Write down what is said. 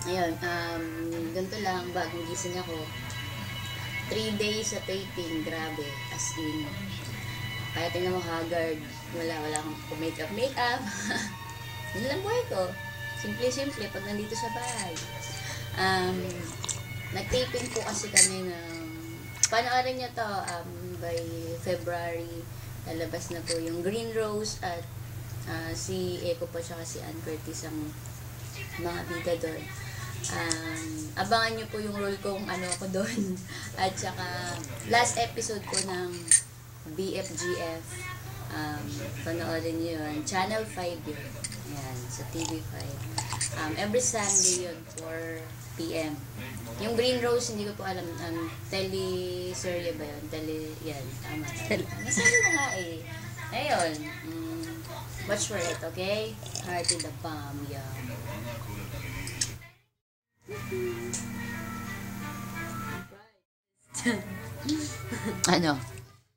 Ayun, ganito lang, bagong gising ako. 3 days sa taping, grabe, as in. Kaya tingnan mo haggard, wala akong makeup. Yun lang buhay ko. Simple pag nandito sa bahay. Um, Nag-taping po kasi kami ng, panoorin nyo to, by February, lalabas na po yung Green Rose at si Echo po siya si Ann Curtis ang mga bida doon. Abangan nyo po yung role kong ano ako doon. At saka, last episode ko ng BFGF. Panoorin nyo yun. Channel 5 yun. Ayan, sa TV5. Every Sunday yun, 4 PM. Yung Green Rose, hindi ko po alam. Teleserye ba yun? Yan, tama. Nasabi na nga eh. Ayun. Watch for it, okay? Heart in the palm, yeah. Ano?